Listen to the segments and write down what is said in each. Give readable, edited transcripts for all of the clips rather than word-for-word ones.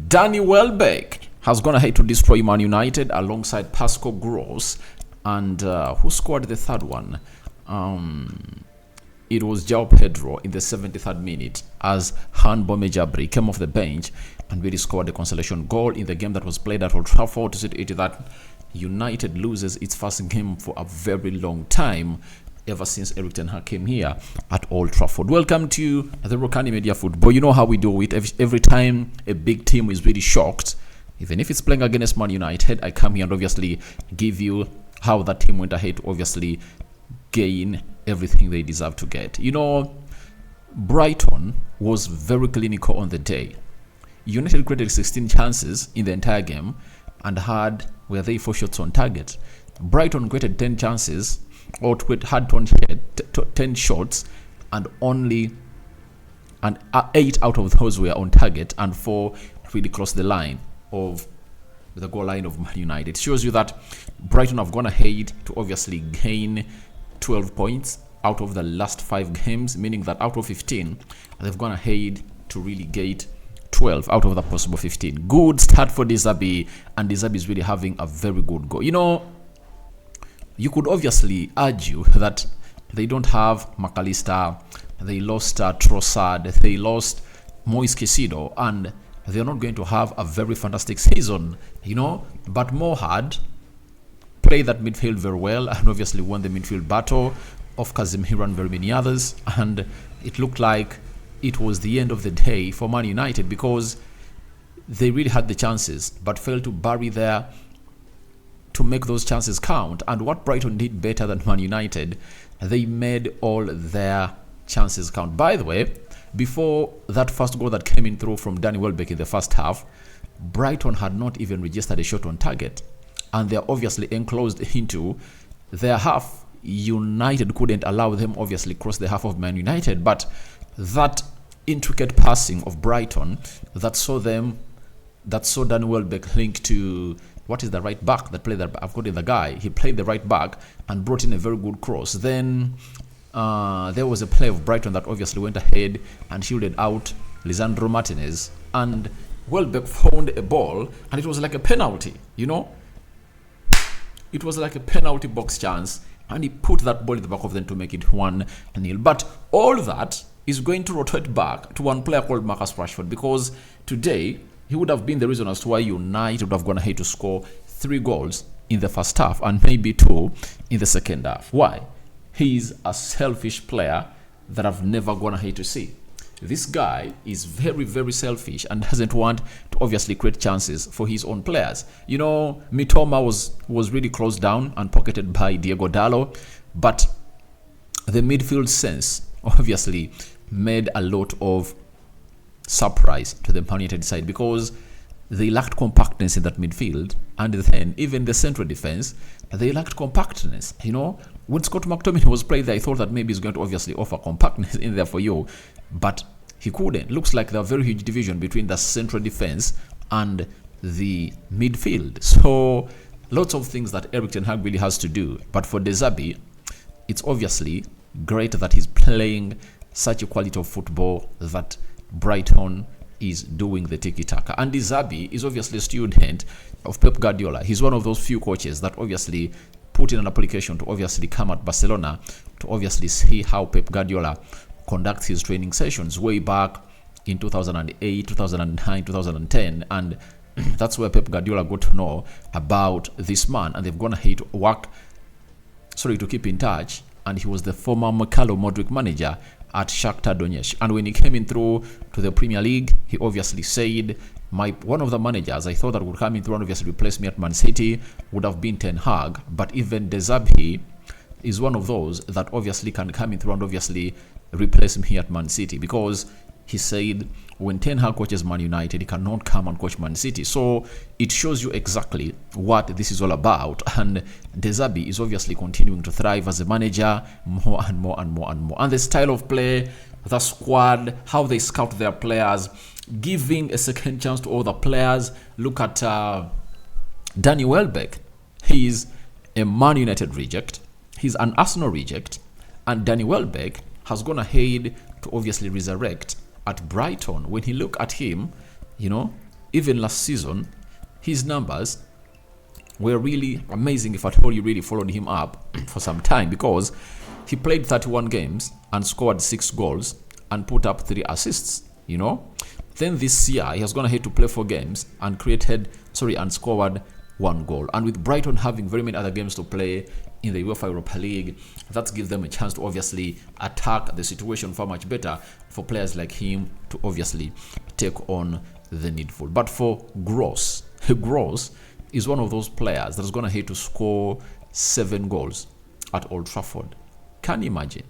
Danny Welbeck has gone ahead to destroy Man United alongside Pascal Gross. And who scored the third one? It was João Pedro in the 73rd minute as Han Bome Jabri came off the bench and really scored the consolation goal in the game that was played at Old Trafford to see it that United loses its first game for a very long time, ever since Erik ten Hag came here at Old Trafford. Welcome to the Rokani Media Football. You know how we do it. Every time a big team is really shocked, even if it's playing against Man United, I come here and obviously give you how that team went ahead to obviously gain everything they deserve to get. You know, Brighton was very clinical on the day. United created 16 chances in the entire game and were they 4 shots on target. Brighton created 10 chances or had 10 shots and only 8 out of those were on target and 4 really crossed the line of the goal line of Man United. It shows you that Brighton have gone ahead to obviously gain 12 points out of the last 5 games, meaning that out of 15, they've gone ahead to really get 12 out of the possible 15. Good start for De Zerbi, and De Zerbi is really having a very good goal. You know, you could obviously argue that they don't have McAllister, they lost Trossard, they lost Moise Caicedo, and they're not going to have a very fantastic season, you know, but Mohad played that midfield very well and obviously won the midfield battle of Casemiro and very many others, and it looked like it was the end of the day for Man United because they really had the chances but failed to bury there to make those chances count. And what Brighton did better than Man United, they made all their chances count. By the way, before that first goal that came in through from Danny Welbeck in the first half, Brighton had not even registered a shot on target, and they're obviously enclosed into their half. United couldn't allow them obviously cross the half of Man United, but that intricate passing of Brighton that saw Danny Welbeck linked to what is the right back that played that I've got in the guy. He played the right back and brought in a very good cross. Then there was a play of Brighton that obviously went ahead and shielded out Lisandro Martinez, and Welbeck found a ball and it was like a penalty, you know. It was like a penalty box chance, and he put that ball in the back of them to make it 1-0. But all that is going to rotate back to one player called Marcus Rashford, because today he would have been the reason as to why United would have gone ahead to score 3 goals in the first half and maybe 2 in the second half. Why? He's a selfish player that I've never gone ahead to see. This guy is very, very selfish and doesn't want to obviously create chances for his own players. You know, Mitoma was really closed down and pocketed by Diego Dallo, but the midfield sense obviously made a lot of surprise to the Man United side because they lacked compactness in that midfield, and then even the central defense, they lacked compactness. You know, when Scott McTominay was playing there, I thought that maybe he's going to obviously offer compactness in there for you, but he couldn't. Looks like there's a very huge division between the central defense and the midfield. So lots of things that Erik ten Hag really has to do. But for De Zerbi, it's obviously great that he's playing such a quality of football that Brighton is doing the tiki-taka. And De Zerbi is obviously a student of Pep Guardiola. He's one of those few coaches that obviously put in an application to obviously come at Barcelona to obviously see how Pep Guardiola conducts his training sessions way back in 2008, 2009, 2010. And that's where Pep Guardiola got to know about this man. And they've gone ahead to keep in touch. And he was the former Mikhailo Modric manager at Shakhtar Donetsk. And when he came in through to the Premier League, he obviously said, one of the managers I thought that would come in through and obviously replace me at Man City would have been Ten Hag. But even De Zerbi is one of those that obviously can come in through and obviously replace him here at Man City, because he said when Ten Hag coaches Man United, he cannot come and coach Man City. So it shows you exactly what this is all about. And De Zerbi is obviously continuing to thrive as a manager more and more and more and more. And the style of play, the squad, how they scout their players, giving a second chance to all the players. Look at Danny Welbeck. He's a Man United reject. He's an Arsenal reject. And Danny Welbeck has gone ahead to obviously resurrect at Brighton. When he look at him, you know, even last season, his numbers were really amazing if at all you really followed him up for some time, because he played 31 games and scored 6 goals and put up 3 assists, Then this year, he has gone ahead to play 4 games and and scored 1 goal. And with Brighton having very many other games to play in the UEFA Europa League, that gives them a chance to obviously attack the situation far much better for players like him to obviously take on the needful. But for Gross is one of those players that is going ahead to score 7 goals at Old Trafford. Can you imagine?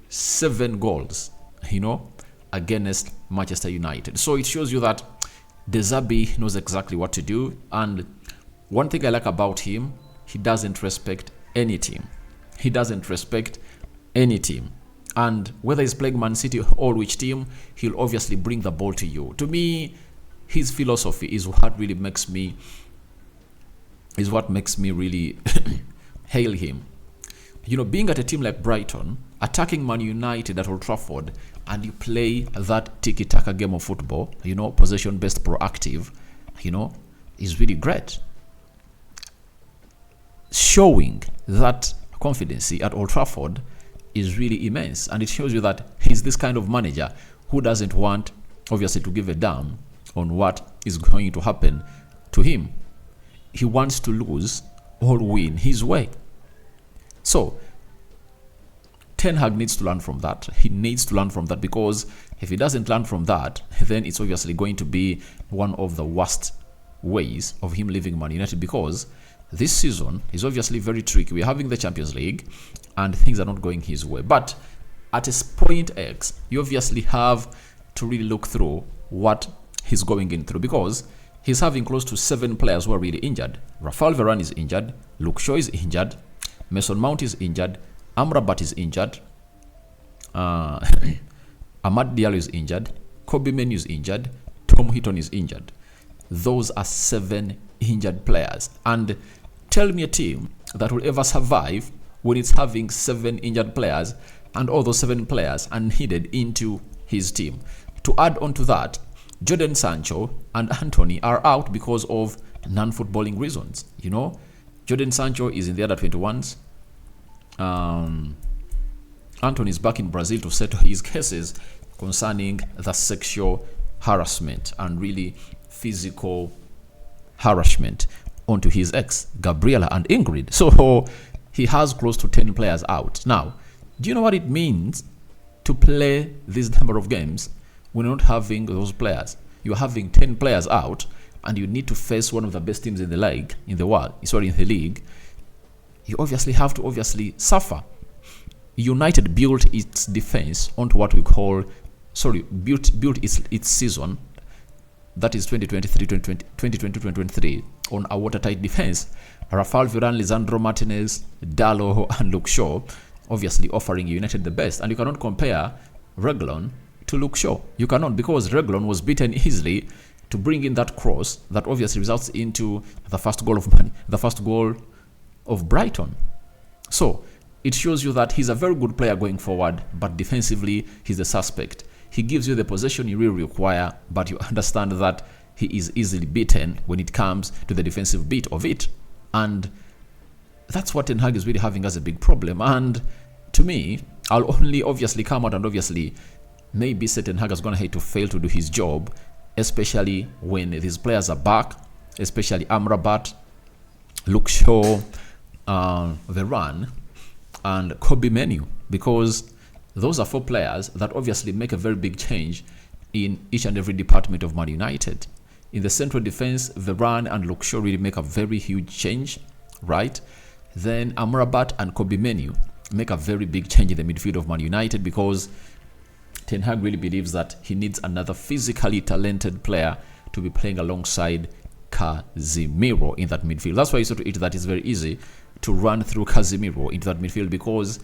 7 goals, against Manchester United. So it shows you that De Zerbi knows exactly what to do. And one thing I like about him, he doesn't respect any team. And whether he's playing Man City or which team, he'll obviously bring the ball to you. To me, his philosophy is what makes me really hail him. Being at a team like Brighton, attacking Man United at Old Trafford, and you play that tiki-taka game of football, possession-based proactive, is really great. Showing that confidence at Old Trafford is really immense, and it shows you that he's this kind of manager who doesn't want, obviously, to give a damn on what is going to happen to him. He wants to lose or win his way. So, Ten Hag needs to learn from that. He needs to learn from that, because if he doesn't learn from that, then it's obviously going to be one of the worst ways of him leaving Man United, because this season is obviously very tricky. We're having the Champions League and things are not going his way. But at a point X, you obviously have to really look through what he's going in through, because he's having close to 7 players who are really injured. Rafael Varane is injured. Luke Shaw is injured. Mason Mount is injured. Amrabat is injured. Amad Diallo is injured. Kobe Menu is injured. Tom Heaton is injured. Those are 7 injured players. And tell me a team that will ever survive when it's having 7 injured players and all those 7 players are needed into his team. To add on to that, Jadon Sancho and Anthony are out because of non-footballing reasons. Jadon Sancho is in the under-21s. Anthony is back in Brazil to settle his cases concerning the sexual harassment and really physical harassment onto his ex, Gabriela and Ingrid. So he has close to 10 players out. Now, do you know what it means to play this number of games when you're not having those players? You're having 10 players out, and you need to face one of the best teams in the league, in the league. You obviously have to suffer. United built its defense onto what we call, built its season, that is 2023 on a watertight defense. Rafael Varane, Lisandro Martinez, Dallo and Luke Shaw obviously offering United the best. And you cannot compare Reguilon to Luke Shaw. You cannot, because Reguilon was beaten easily to bring in that cross that obviously results into the first goal of Brighton. So it shows you that he's a very good player going forward, but defensively he's a suspect. He gives you the possession you really require, but you understand that he is easily beaten when it comes to the defensive bit of it. And that's what Ten Hag is really having as a big problem. And to me, I'll only obviously come out and obviously maybe say Ten Hag is going to have to fail to do his job, especially when these players are back, especially Amrabat, Luke Shaw, Varane, and Kobe Menu, because those are 4 players that obviously make a very big change in each and every department of Man United. In the central defense, Varane and Luke Shaw really make a very huge change, right? Then Amrabat and Kobe Menu make a very big change in the midfield of Man United, because Ten Hag really believes that he needs another physically talented player to be playing alongside Casemiro in that midfield. That's why you saw to it that it's very easy to run through Casemiro into that midfield, because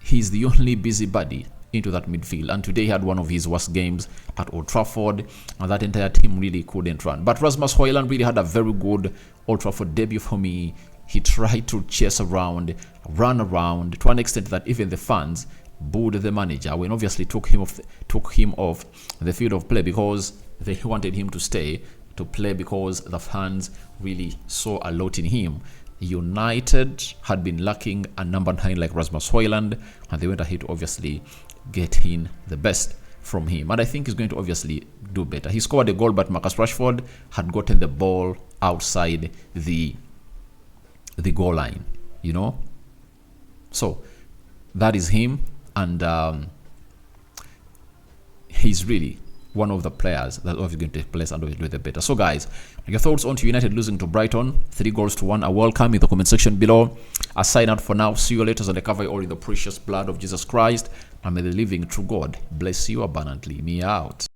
he's the only busybody into that midfield. And today he had one of his worst games at Old Trafford, and that entire team really couldn't run. But Rasmus Højlund really had a very good Old Trafford debut for me. He tried to chase around, run around, to an extent that even the fans booed the manager when obviously took him off the field of play, because they wanted him to stay to play because the fans really saw a lot in him. United had been lacking a number 9 like Rasmus Højlund, and they went ahead to obviously get in the best from him. And I think he's going to obviously do better. He scored a goal, but Marcus Rashford had gotten the ball outside the goal line, you know. So that is him, and he's really one of the players that obviously going to take place and will do the better. So guys, your thoughts on United losing to Brighton 3-1 are welcome in the comment section below. I sign out for now. See you later on the cover all in the precious blood of Jesus Christ, and may the living true God bless you abundantly. Me out.